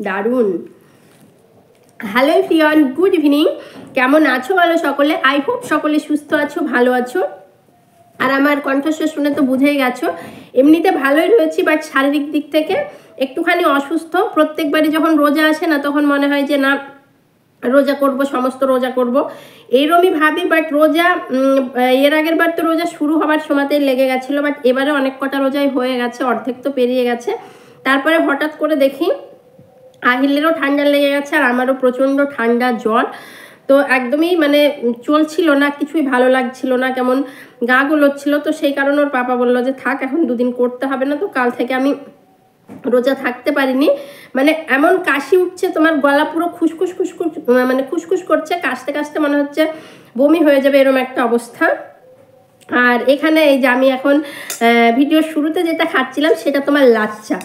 দারুণ। Hello everyone, good evening. কেমন আছো বলো সকলে? আই হোপ সকলে সুস্থ আছো, ভালো আছো। আর আমার কণ্ঠস্বর শুনে তো বুঝেই গেছো, এমনিতে ভালোই রয়েছি, বাট শারীরিক দিক থেকে একটুখানি অসুস্থ। প্রত্যেকবারই যখন রোজা আসে না, তখন মনে হয় যে না রোজা করব, সমস্ত রোজা করব, এইরকমই ভাবি। বাট রোজা এর আগের বার তো রোজা শুরু হবার সময়তেই লেগে গেছিলো, বাট এবারে অনেক কটা রোজাই হয়ে গেছে, অর্ধেক তো পেরিয়ে গেছে। তারপরে হঠাৎ করে দেখি আহিলেরও ঠান্ডা লেগে গেছে, আর আমারও প্রচণ্ড ঠান্ডা জ্বর। তো একদমই মানে চলছিল না, কিছুই ভালো লাগছিল না, কেমন গা গুলোচ্ছিল। তো সেই কারণে ওর পাপা বললো যে থাক, এখন দুদিন করতে হবে না। তো কাল থেকে আমি রোজা থাকতে পারিনি। মানে এমন কাশি উঠছে, তোমার গলা পুরো খুসখুস খুসখুস, মানে খুসখুস করছে, কাশতে কাশতে মনে হচ্ছে বমি হয়ে যাবে, এরকম একটা অবস্থা। আর এখানে এই যে আমি এখন ভিডিওর শুরুতে যেটা খাচ্ছিলাম, সেটা তোমার লাচ্চা।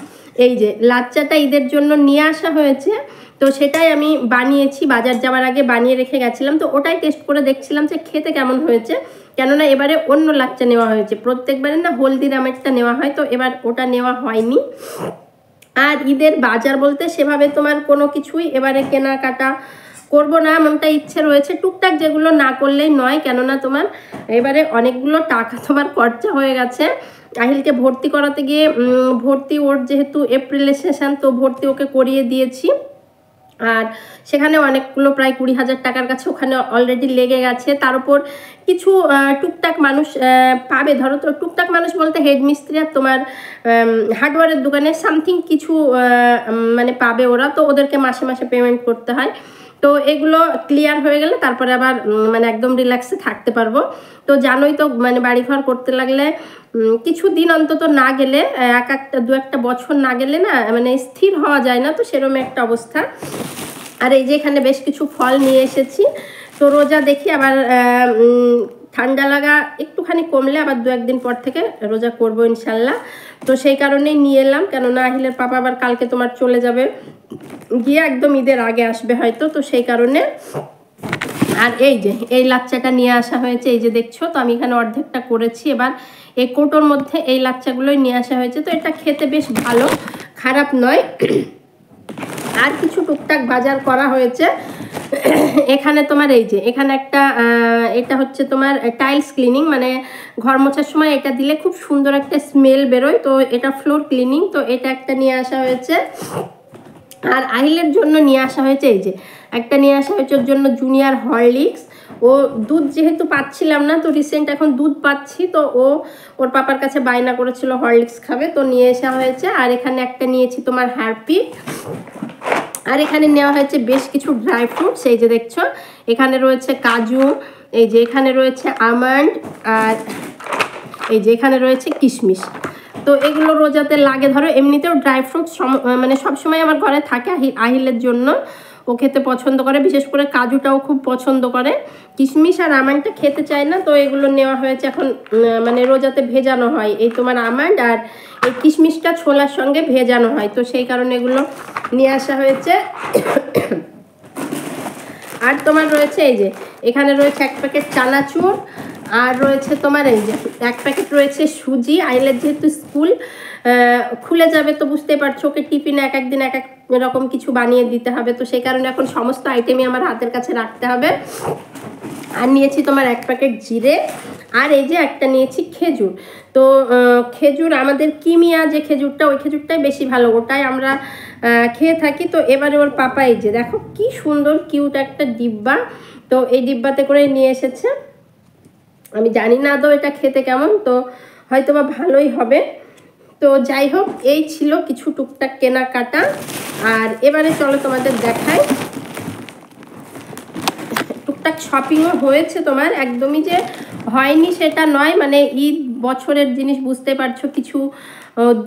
এই যে লাচ্চাটা ঈদের জন্য নিয়ে আসা হয়েছে, তো সেটাই আমি বানিয়েছি, বাজার যাওয়ার আগে বানিয়ে রেখে গেছিলাম। তো ওটাই টেস্ট করে দেখছিলাম যে খেতে কেমন হয়েছে, কেননা এবারে অন্য লাচ্চা নেওয়া হয়েছে। প্রত্যেকবারে না হলদিরামেরটা নেওয়া হয়, তো এবার ওটা নেওয়া হয়নি। আর ঈদের বাজার বলতে সেভাবে তোমার কোনো কিছুই এবারে কেনাকাটা করব না, এমনটা ইচ্ছে রয়েছে। টুকটাক যেগুলো না করলেই নয়, কেননা তোমার এবারে অনেকগুলো টাকা তোমার খরচা হয়ে গেছে। আহিলকে ভর্তি করাতে গিয়ে ভর্তি, ওর যেহেতু এপ্রিলে সেশন, তো ভর্তি ওকে করিয়ে দিয়েছি। আর সেখানে অনেকগুলো প্রায় 20,000 টাকার কাছে ওখানে অলরেডি লেগে গেছে। তার উপর কিছু টুকটাক মানুষ পাবে, ধরো তো টুকটাক মানুষ বলতে হেডমিস্ত্রি আর তোমার হার্ডওয়্যারের দোকানে সামথিং কিছু মানে পাবে ওরা, তো ওদেরকে মাসে মাসে পেমেন্ট করতে হয়। তো এগুলো ক্লিয়ার হয়ে গেলে তারপরে আবার মানে একদম রিল্যাক্সে থাকতে পারবো। তো জানোই তো, মানে বাড়িঘর করতে লাগলে কিছু দিন অন্তত না গেলে, দু একটা বছর না গেলে না মানে স্থির হওয়া যায় না, তো সেরকম একটা অবস্থা। আর এই যে এখানে বেশ কিছু ফল নিয়ে এসেছি। তো রোজা দেখি আবার ঠান্ডা লাগা একটুখানি কমলে আবার দু একদিন পর থেকে রোজা করব ইনশাল্লাহ। তো সেই কারণেই নিয়ে এলাম, কেননা আহিলের পাপা আবার কালকে তোমার চলে যাবে, গিয়ে একদম ঈদের আগে আসবে হয়তো, তো সেই কারণে। আর এই যে এই লাচ্চাটা নিয়ে আসা হয়েছে, এই যে দেখছো, তো আমি এখানে অর্ধেকটা করেছি। এবার এই কোটোর মধ্যে এই লাচ্চাগুলোই নিয়ে আসা হয়েছে, তো এটা খেতে বেশ ভালো, খারাপ নয়। আর কিছু টুকটাক বাজার করা হয়েছে এখানে তোমার। এই যে এখানে একটা এটা হচ্ছে তোমার টাইলস ক্লিনিং, মানে ঘর মোছার সময় এটা দিলে খুব সুন্দর একটা স্মেল বেরোয়, তো এটা ফ্লোর ক্লিনিং, তো এটা একটা নিয়ে আসা হয়েছে। আর আহিলের জন্য নিয়ে আসা হয়েছে এই যে একটা নিয়ে আসা হয়েছে ওর জন্য জুনিয়র হরলিক্স। ও দুধ যেহেতু পাচ্ছিলাম না, তো রিসেন্ট এখন দুধ পাচ্ছি, তো ওর পাপার কাছে বায়না করেছিল হরলিক্স খাবে, তো নিয়ে আসা হয়েছে। আর এখানে একটা নিয়েছি তোমার হারপিক। আর এখানে নেওয়া হয়েছে বেশ কিছু ড্রাই ফ্রুটস, এই যে দেখছো এখানে রয়েছে কাজু, এই যে এখানে রয়েছে আমন্ড, আর এই যে এখানে রয়েছে কিশমিশ। তো এগুলো রোজাতে লাগে, ধরো এমনিতেও ড্রাই ফ্রুটস মানে সবসময় আমার ঘরে থাকে আহিলের জন্য, ও খেতে পছন্দ করে, বিশেষ করে কাজুটাও খুব পছন্দ করে। কিশমিশ আর আমন্ডটা খেতে চায় না, তো এগুলো নেওয়া হয়েছে। এখন মানে রোজাতে ভেজানো হয় এই তোমার আমন্ড, আর এই কিশমিশটা ছোলার সঙ্গে ভেজানো হয়, তো সেই কারণে এগুলো নিয়ে আসা হয়েছে। আর তোমার রয়েছে এই যে এখানে রয়েছে এক প্যাকেট চানাচুর, আর রয়েছে তোমার এই যে এক প্যাকেট রয়েছে সুজি। আহিলের যেহেতু স্কুল খুলে যাবে, তো বুঝতেই পারছো, ওকে টিফিনে এক একদিন এক এক রকম কিছু বানিয়ে দিতে হবে, তো সেই কারণে এখন সমস্ত আইটেমই আমার হাতের কাছে রাখতে হবে। আর নিয়েছি তোমার এক প্যাকেট জিরে, আর এই যে একটা নিয়েছি খেজুর। তো খেজুর আমাদের কিমিয়া যে খেজুরটা, ওই খেজুরটাই বেশি ভালো, ওটাই আমরা খেয়ে থাকি। তো এবারে ওর পাপা এই যে দেখো কি সুন্দর কিউট একটা ডিব্বা, তো এই ডিব্বাতে করে নিয়ে এসেছে। আমি জানি না আদৌ এটা খেতে কেমন, তো হয়তো বা ভালোই হবে। তো যাই হোক, এই ছিল কিছু টুকটাক কেনাকাটা। আর এবারে চলো তোমাদের দেখাই, টুকটাক শপিংও হয়েছে তোমার, একদমই যে হয়নি সেটা নয়। মানে ঈদ বছরের জিনিস, বুঝতে পারছো, কিছু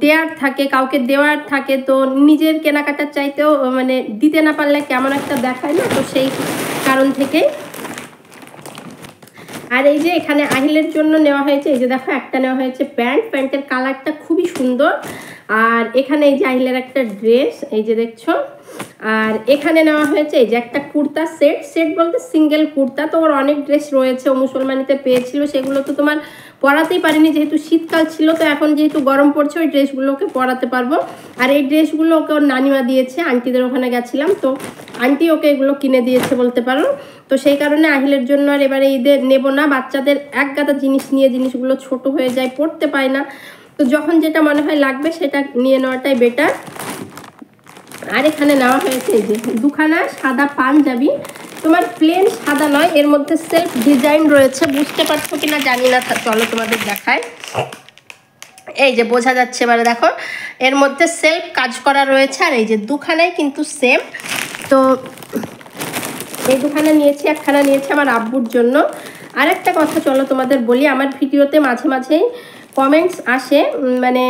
দেওয়ার থাকে, কাউকে দেওয়ার থাকে, তো নিজের কেনাকাটার চাইতেও মানে দিতে না পারলে কেমন একটা দেখায় না, তো সেই কারণ থেকে। আর এই যে এখানে আহিলের জন্য নেওয়া হয়েছে, এই যে দেখো একটা নেওয়া হয়েছে প্যান্টের কালারটা খুবই সুন্দর। আর এখানে এই যে আহিলের একটা ড্রেস, এই যে দেখছো। আর এখানে নেওয়া হয়েছে এই যে একটা কুর্তা সেট, সেট বলতে সিঙ্গেল কুর্তা। তো ওর অনেক ড্রেস রয়েছে, ও মুসলমানিতে পেয়েছিল, সেগুলো তো তোমার পরাতেই পারিনি যেহেতু শীতকাল ছিল। তো এখন যেহেতু গরম পড়ছে ওই ড্রেসগুলোকে পরাতে পারবো। আর এই ড্রেসগুলো ওকে ওর নানিমা দিয়েছে, আন্টিদের ওখানে গেছিলাম, তো আন্টি ওকে এগুলো কিনে দিয়েছে বলতে পারো। তো সেই কারণে আহিলের জন্য আর এবারে ঈদে নেবো না। বাচ্চাদের এক গাদা জিনিস নিয়ে জিনিসগুলো ছোট হয়ে যায়, পড়তে পায় না। তো যখন যেটা মনে হয় লাগবে সেটা নিয়ে নেওয়াটাই বেটার। আর এখানে নেওয়া হয়েছে এই যে দুখানা সাদা পাঞ্জাবি, তোমার প্লেন সাদা নয়, এর মধ্যে সেলফ ডিজাইন রয়েছে, বুঝতে পারছো কিনা জানি না, চলো তোমাদের দেখায়। এই যে বোঝা যাচ্ছে এবারে দেখো, এর মধ্যে সেলফ কাজ করা রয়েছে। আর এই যে দুখানাই কিন্তু সেম। তো এই দুখানা নিয়েছি, একখানা নিয়েছি আমার আব্বুর জন্য। আর একটা কথা চলো তোমাদের বলি, আমার ভিডিওতে মাঝে মাঝেই কমেন্টস আসে, মানে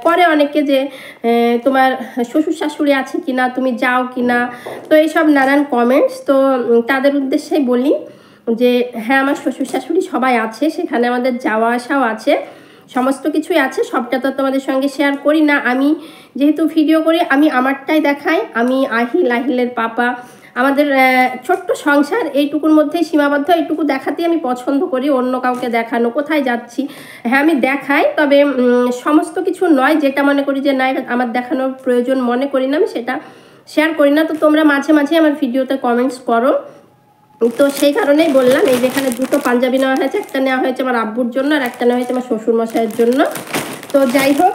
করে অনেকে যে তোমার শ্বশুর শাশুড়ি আছে কিনা, তুমি যাও কিনা, তো এইসব নানান কমেন্টস। তো তাদের উদ্দেশ্যেই বলি যে হ্যাঁ, আমার শ্বশুর শাশুড়ি সবাই আছে, সেখানে আমাদের যাওয়া আসাও আছে, সমস্ত কিছুই আছে। সবটা তো তোমাদের সঙ্গে শেয়ার করি না। আমি যেহেতু ভিডিও করি আমি আমারটাই দেখাই। আমি আহিলের পাপা, আমাদের ছোট্ট সংসার এইটুকুর মধ্যেই সীমাবদ্ধ, এইটুকু দেখাতেই আমি পছন্দ করি। অন্য কাউকে দেখানো, কোথায় যাচ্ছি, হ্যাঁ আমি দেখাই, তবে সমস্ত কিছু নয়। যেটা মনে করি যে না আমার দেখানোর প্রয়োজন মনে করি না, আমি সেটা শেয়ার করি না। তো তোমরা মাঝে মাঝে আমার ভিডিওতে কমেন্টস করো, তো সেই কারণেই বললাম। এই যেখানে দুটো পাঞ্জাবি নেওয়া হয়েছে, একটা নেওয়া হয়েছে আমার আব্বুর জন্য আর একটা নেওয়া হয়েছে আমার শ্বশুরমশাইয়ের জন্য। তো যাই হোক,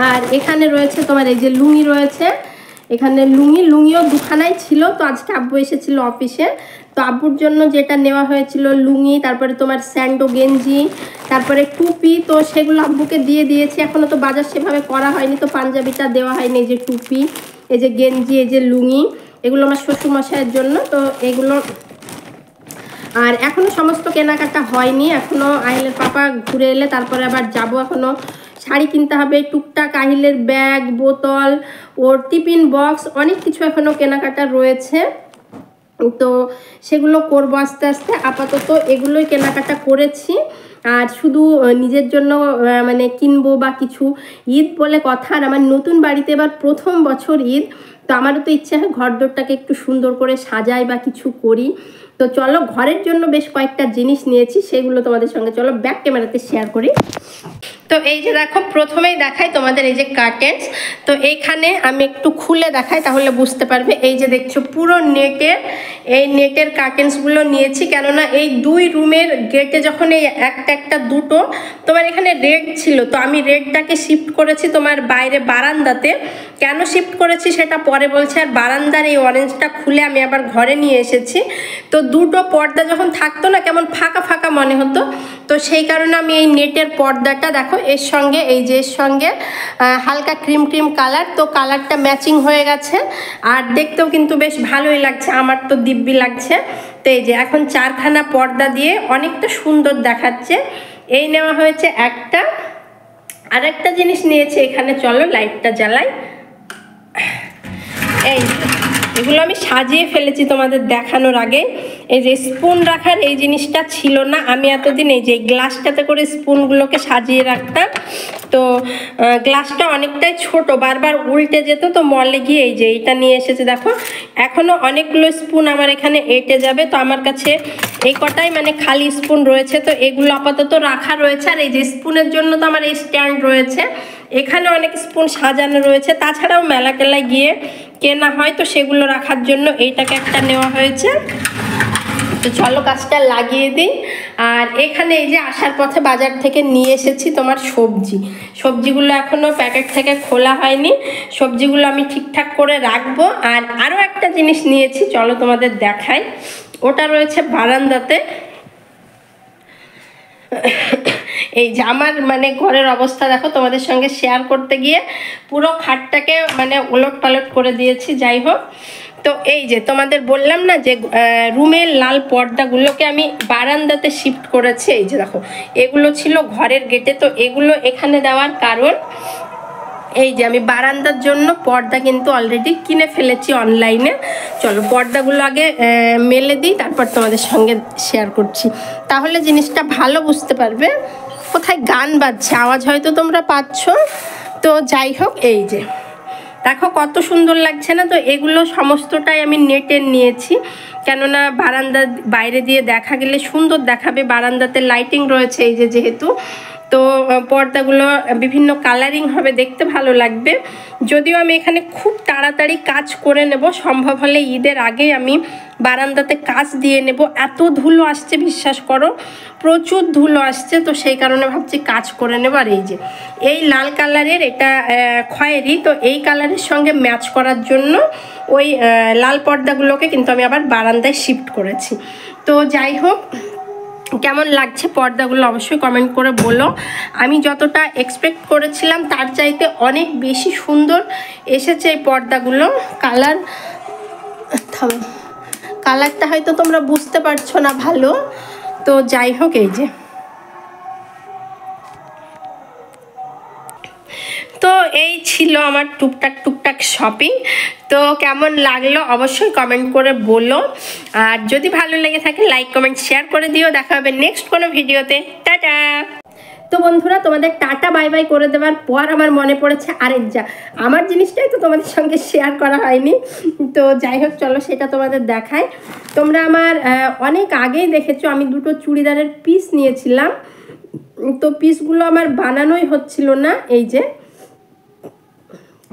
আর এখানে রয়েছে তোমার এই যে লুঙ্গি রয়েছে, এখানে লুঙ্গিও দুখানাই ছিল। তো আজকে আব্বু এসেছিল অফিসে, তো আব্বুর জন্য যেটা নেওয়া হয়েছিল লুঙ্গি, তারপরে তোমার স্যান্ডো গেঞ্জি, তারপরে টুপি, তো সেগুলো আব্বুকে দিয়ে দিয়েছি। এখনও তো বাজার সেভাবে করা হয়নি, তো পাঞ্জাবিটা দেওয়া হয়নি। এই যে টুপি, এই যে গেঞ্জি, এই যে লুঙ্গি, এগুলো আমার শ্বশুরমশাইয়ের জন্য। তো এগুলো আর এখনও সমস্ত কেনাকাটা হয়নি, এখনও আহিলের পাপা ঘুরে এলে তারপরে আবার যাব। এখনও শাড়ি কিনতে হবে, টুকটাক আহিলের ব্যাগ, বোতল, ওর টিফিন বক্স, অনেক কিছু এখনও কেনাকাটা রয়েছে। তো সেগুলো করবো আস্তে আস্তে। আপাতত এগুলোই কেনাকাটা করেছি। আর শুধু নিজের জন্য মানে কিনবো বা কিছু, ঈদ বলে কথা। আর আমার নতুন বাড়িতে এবার প্রথম বছর ঈদ, তো আমারও তো ইচ্ছা হয় ঘরদোরটাকে একটু সুন্দর করে সাজাই বা কিছু করি। তো চলো, ঘরের জন্য বেশ কয়েকটা জিনিস নিয়েছি, সেগুলো তোমাদের সঙ্গে চলো ব্যাক ক্যামেরাতে শেয়ার করি। তো এই যে দেখো, প্রথমেই দেখাই তোমাদের এই যে কার্টেন্স। তো এইখানে আমি একটু খুলে দেখাই, তাহলে বুঝতে পারবে। এই যে দেখছো পুরো নেটের, এই নেটের কার্টেন্সগুলো নিয়েছি, কেননা এই দুই রুমের গেটে যখন এই একটা দুটো তোমার এখানে রেড ছিল, তো আমি রেডটাকে শিফট করেছি তোমার বাইরে বারান্দাতে। কেন শিফট করেছি সেটা পরে বলছি। আর বারান্দার এই অরেঞ্জটা খুলে আমি আবার ঘরে নিয়ে এসেছি। তো দুটো পর্দা যখন থাকতো না, কেমন ফাঁকা ফাঁকা মনে হতো, তো সেই কারণে আমি এই নেটের পর্দাটা দেখো, এর সঙ্গে এই যে এর সঙ্গে হালকা ক্রিম কালার, তো কালারটা ম্যাচিং হয়ে গেছে। আর দেখতেও কিন্তু বেশ ভালোই লাগছে, আমার তো দিব্যি লাগছে। তো এই যে এখন চারখানা পর্দা দিয়ে অনেকটা সুন্দর দেখাচ্ছে। এই নেওয়া হয়েছে একটা। আর একটা জিনিস নিয়েছি এখানে, চলো লাইটটা জ্বালাই। এই এগুলো আমি সাজিয়ে ফেলেছি তোমাদের দেখানোর আগে। এই যে স্পুন রাখার এই জিনিসটা ছিল না, আমি এতদিন এই যে গ্লাসটাতে করে স্পুনগুলোকে সাজিয়ে রাখতাম। তো গ্লাসটা অনেকটাই ছোট, বারবার উল্টে যেত, তো মলে গিয়ে এই যে এইটা নিয়ে এসেছে। দেখো এখনও অনেকগুলো স্পুন আমার এখানে এঁটে যাবে। তো আমার কাছে এই কটাই মানে খালি স্পুন রয়েছে, তো এগুলো আপাতত রাখা রয়েছে। আর এই যে স্পুনের জন্য তো আমার এই স্ট্যান্ড রয়েছে, এখানে অনেক স্পুন সাজানো রয়েছে। তাছাড়াও মেলা টেলায় গিয়ে কেনা হয়, তো সেগুলো রাখার জন্য এইটাকে একটা নেওয়া হয়েছে। তো চলো কাজটা লাগিয়ে দিই। আর এখানে এই যে আসার পথে বাজার থেকে নিয়ে এসেছি তোমার সবজিগুলো এখনও প্যাকেট থেকে খোলা হয়নি, সবজিগুলো আমি ঠিকঠাক করে রাখবো। আর আরও একটা জিনিস নিয়েছি, চলো তোমাদের দেখাই। ওটা রয়েছে বারান্দাতে। এই যে আমার মানে ঘরের অবস্থা দেখো, তোমাদের সঙ্গে শেয়ার করতে গিয়ে পুরো খাটটাকে মানে ওলট পালট করে দিয়েছি। যাই হোক, তো এই যে তোমাদের বললাম না যে রুমের লাল পর্দাগুলোকে আমি বারান্দাতে শিফট করেছি। এই যে দেখো, এগুলো ছিল ঘরের গেটে, তো এগুলো এখানে দেওয়ার কারণ এই যে আমি বারান্দার জন্য পর্দা কিন্তু অলরেডি কিনে ফেলেছি অনলাইনে। চলো পর্দাগুলো আগে মেলে দিই, তারপর তোমাদের সঙ্গে শেয়ার করছি, তাহলে জিনিসটা ভালো বুঝতে পারবে। কোথায় গান বাজছে, আওয়াজ হয়তো তোমরা পাচ্ছ। তো যাই হোক, এই যে দেখো কত সুন্দর লাগছে না? তো এগুলো সমস্তটাই আমি নেটের নিয়েছি, কেননা বারান্দা বাইরে দিয়ে দেখা গেলে সুন্দর দেখাবে। বারান্দাতে লাইটিং রয়েছে এই যে যেহেতু, তো পর্দাগুলো বিভিন্ন কালারিং হবে, দেখতে ভালো লাগবে। যদিও আমি এখানে খুব তাড়াতাড়ি কাজ করে নেব, সম্ভব হলে ঈদের আগেই আমি বারান্দাতে কাজ দিয়ে নেব। এত ধুলো আসছে বিশ্বাস করো, প্রচুর ধুলো আসছে, তো সেই কারণে ভাবছি কাজ করে নেব। আর এই যে এই লাল কালারের, এটা খয়েরি, তো এই কালারের সঙ্গে ম্যাচ করার জন্য ওই লাল পর্দাগুলোকে কিন্তু আমি আবার বারান্দায় শিফট করেছি। তো যাই হোক, কেমন লাগছে পর্দাগুলো অবশ্যই কমেন্ট করে বলো। আমি যতটা এক্সপেক্ট করেছিলাম তার চাইতে অনেক বেশি সুন্দর এসেছে এই পর্দাগুলো। কালারটা হয়তো তোমরা বুঝতে পারছো না ভালো, তো যাই হোক এই যে। তো এই ছিল আমার টুকটাক শপিং। তো কেমন লাগলো অবশ্যই কমেন্ট করে বলো, আর যদি ভালো লেগে থাকে লাইক কমেন্ট শেয়ার করে দিও। দেখা হবে নেক্সট কোনো ভিডিওতে। টাটা। তো বন্ধুরা, তোমাদের টাটা বাই বাই করে দেওয়ার পর আমার মনে পড়েছে আরেক যা, আমার জিনিসটাই তো তোমাদের সঙ্গে শেয়ার করা হয়নি। তো যাই হোক, চলো সেটা তোমাদের দেখায়। তোমরা আমার অনেক আগেই দেখেছো আমি দুটো চুড়িদারের পিস নিয়েছিলাম, তো পিসগুলো আমার বানানোই হচ্ছিল না। এই যে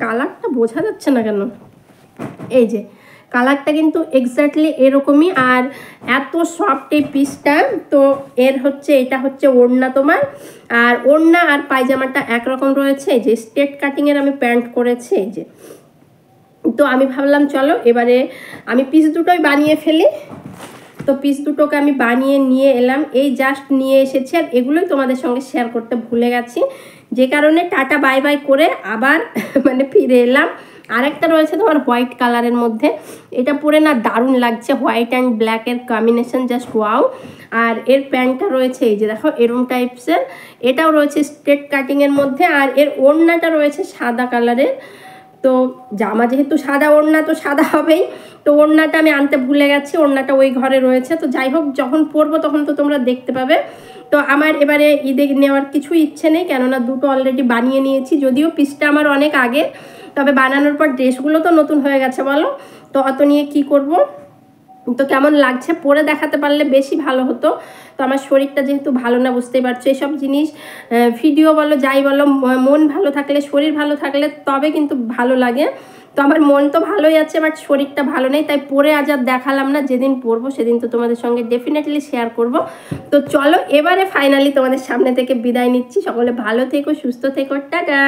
কালারটা বোঝা যাচ্ছে না কেন, এই যে কালারটা কিন্তু এক্স্যাক্টলি এরকমই, আর এত সফট এই পিসটা। তো এর হচ্ছে, এটা হচ্ছে ওড়না তোমার, আর ওড়না আর পায়জামাটা একরকম রয়েছে। এই যে স্ট্রেট কাটিংয়ের আমি প্যান্ট করেছি এই যে। তো আমি ভাবলাম চলো এবারে আমি পিস দুটোই বানিয়ে ফেলি। তো পিস দুটোকে আমি বানিয়ে নিয়ে এলাম, এই জাস্ট নিয়ে এসেছি, আর এগুলোই তোমাদের সঙ্গে শেয়ার করতে ভুলে গেছি, যে কারণে টাটা বাই বাই করে আবার মানে ফিরে এলাম। আরেকটা রয়েছে তোমার হোয়াইট কালারের মধ্যে, এটা পরে না দারুণ লাগছে, হোয়াইট অ্যান্ড ব্ল্যাকের কম্বিনেশন, জাস্ট ওয়াও। আর এর প্যান্টটা রয়েছে এই যে দেখো এরম টাইপসের, এটাও রয়েছে স্ট্রেট কাটিংয়ের মধ্যে, আর এর ওড়নাটা রয়েছে সাদা কালারের। তো জামা যেহেতু সাদা, ওড়না তো সাদা হবেই। তো ওড়নাটা আমি আনতে ভুলে গেছি, ওড়নাটা ওই ঘরে রয়েছে। তো যাই হোক, যখন পরবো তখন তো তোমরা দেখতে পাবে। তো আমার এবারে ঈদে নেওয়ার কিছু ইচ্ছে নেই, কেননা দুটো অলরেডি বানিয়ে নিয়েছি। যদিও পিসটা আমার অনেক আগে, তবে বানানোর পর ড্রেসগুলো তো নতুন হয়ে গেছে বলো, তো অত নিয়ে কি করব। তো কেমন লাগছে পরে দেখাতে পারলে বেশি ভালো হতো। তো আমার শরীরটা যেহেতু ভালো না, বুঝতেই পারছো, এসব জিনিস ভিডিও বলো যাই বলো, মন ভালো থাকলে, শরীর ভালো থাকলে তবে কিন্তু ভালো লাগে। তো আমার মন তো ভালোই আছে, বাট শরীরটা ভালো নেই, তাই পরে আজ আর দেখালাম না। যেদিন পরবো সেদিন তো তোমাদের সঙ্গে ডেফিনেটলি শেয়ার করব। তো চলো এবারে ফাইনালি তোমাদের সামনে থেকে বিদায় নিচ্ছি। সকলে ভালো থেকো, সুস্থ থেকো, টাটা।